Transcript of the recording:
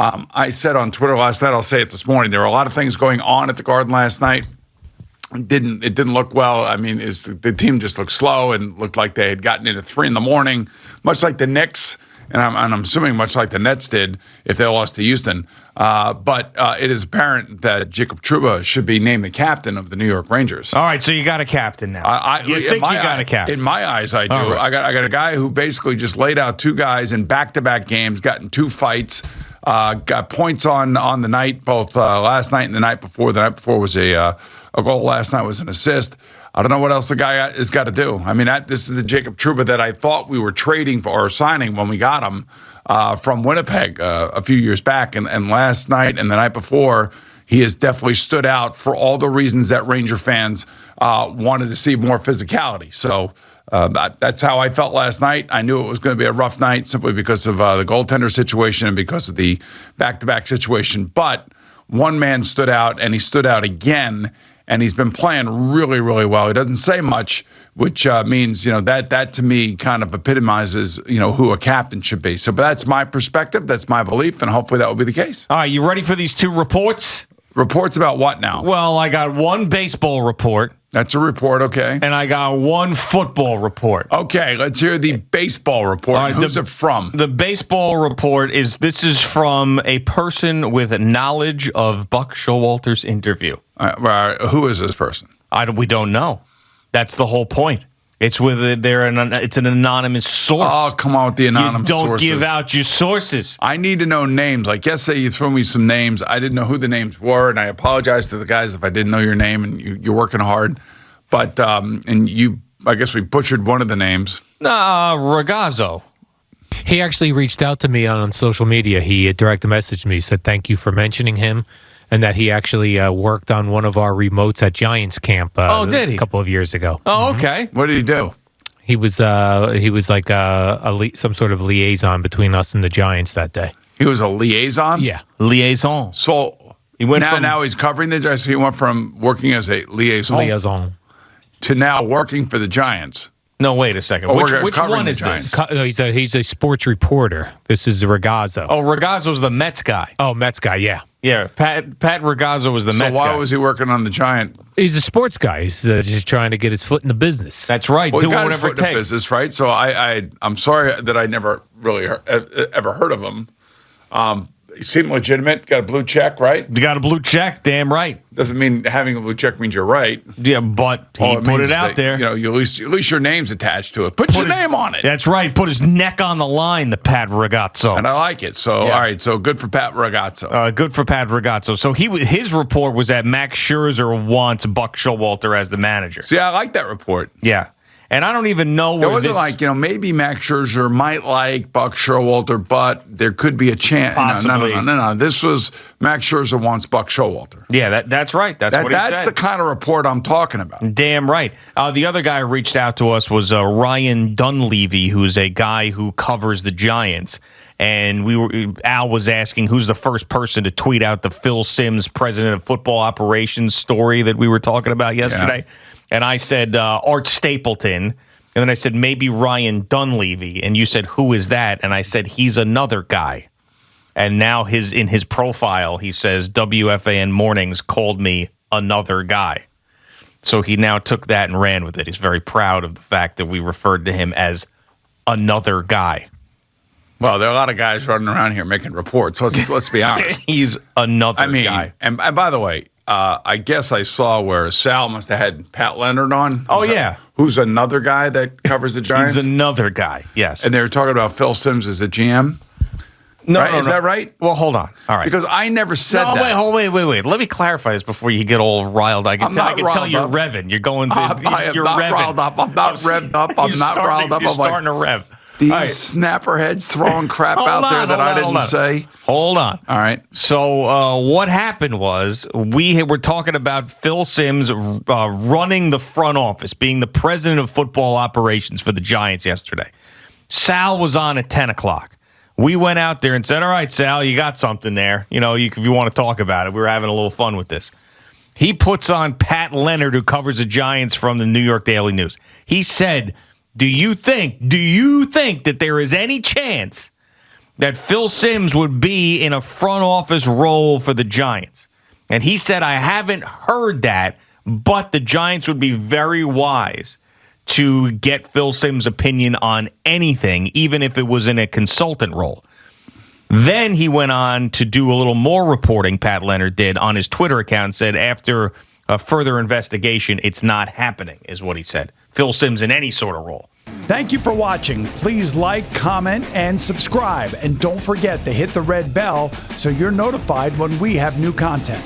I said on Twitter last night, I'll say it this morning, there were a lot of things going on at the Garden last night. It didn't look well. I mean, the team just looked slow and looked like they had gotten in at 3 a.m, much like the Knicks, and I'm assuming much like the Nets did if they lost to Houston. But it is apparent that Jacob Trouba should be named the captain of the New York Rangers. All right, so you got a captain now. You think you got a captain? In my eyes, I do. Right. I got a guy who basically just laid out 2 guys in back-to-back games, got in 2 fights, got points on the night, both last night and the night before. The night before was a goal. Last night was an assist. I don't know what else the guy has got to do. I mean, this is the Jacob Trouba that I thought we were trading for or signing when we got him from Winnipeg a few years back. And last night and the night before, he has definitely stood out for all the reasons that Ranger fans wanted to see more physicality. So that's how I felt last night. I knew it was going to be a rough night simply because of the goaltender situation and because of the back-to-back situation. But one man stood out, and he stood out again. And he's been playing really, really well. He doesn't say much, which means, that to me kind of epitomizes, who a captain should be. So, but that's my perspective. That's my belief. And hopefully that will be the case. All right, you ready for these 2 reports? Reports about what now? Well, I got 1 baseball report. That's a report, okay. And I got 1 football report. Okay, let's hear the baseball report. Right, who's it from? The baseball report is from a person with knowledge of Buck Showalter's interview. Who is this person? We don't know. That's the whole point. It's it's an anonymous source. Oh, come on with the anonymous sources. You don't give out your sources. I need to know names. Like yesterday, you threw me some names. I didn't know who the names were, and I apologize to the guys if I didn't know your name, and you're working hard. But, I guess we butchered one of the names. Ragazzo. He actually reached out to me on social media. He direct messaged me, said thank you for mentioning him, and that he actually worked on one of our remotes at Giants camp did he? A couple of years ago. Oh, okay. What did he do? He was like some sort of liaison between us and the Giants that day. He was a liaison? Yeah. Liaison. So he went now he's covering the Giants. He went from working as a liaison to now working for the Giants. No, wait a second. Which one is this? He's a sports reporter. This is Ragazzo. Oh, Ragazzo's the Mets guy. Oh, Mets guy, yeah. Yeah, Pat Ragazzo was the Mets guy. So why was he working on the Giant? He's a sports guy. He's just trying to get his foot in the business. That's right. Well, do whatever it takes. In the business, right? So I'm sorry that I never really ever heard of him. He seemed legitimate. Got a blue check, right? You got a blue check, damn right. Doesn't mean having a blue check means you're right. Yeah, but he put it out there. At least your name's attached to it. Put your name on it. That's right. Put his neck on the line, the Pat Ragazzo. And I like it. So, all right. So good for Pat Ragazzo. Good for Pat Ragazzo. So his report was that Max Scherzer wants Buck Showalter as the manager. See, I like that report. Yeah. And I don't even know where it wasn't maybe Max Scherzer might like Buck Showalter, but there could be a chance. Possibly. No. This was Max Scherzer wants Buck Showalter. Yeah, that's right. That's what he said. That's the kind of report I'm talking about. Damn right. The other guy who reached out to us was Ryan Dunleavy, who's a guy who covers the Giants. And Al was asking who's the first person to tweet out the Phil Simms president of football operations story that we were talking about yesterday. Yeah. And I said Art Stapleton, and then I said maybe Ryan Dunleavy, and you said who is that? And I said he's another guy. And now in his profile he says WFAN Mornings called me another guy. So he now took that and ran with it. He's very proud of the fact that we referred to him as another guy. Well, there are a lot of guys running around here making reports. Let's be honest. He's another guy. And by the way, I guess I saw where Sal must have had Pat Leonard on. Who's another guy that covers the Giants? He's another guy, yes. And they were talking about Phil Simms as a GM. No, right? Is that right? Well, hold on. All right. Because I never said that. Wait. Let me clarify this before you get all riled. I can tell you're revving. You're going to. You're revving. Riled up. I'm not revved up. I'm not riled up. You're starting to rev. These snapperheads throwing crap out there that I didn't say. Hold on. All right. So what happened was we were talking about Phil Simms running the front office, being the president of football operations for the Giants yesterday. Sal was on at 10 o'clock. We went out there and said, all right, Sal, you got something there. If you want to talk about it. We were having a little fun with this. He puts on Pat Leonard, who covers the Giants from the New York Daily News. He said, Do you think that there is any chance that Phil Simms would be in a front office role for the Giants. And he said, I haven't heard that, but the Giants would be very wise to get Phil Simms' opinion on anything, even if it was in a consultant role. Then he went on to do a little more reporting, Pat Leonard did, on his Twitter account, said after a further investigation, it's not happening, is what he said. Phil Simms in any sort of role. Thank you for watching. Please like, comment, and subscribe. And don't forget to hit the red bell so you're notified when we have new content.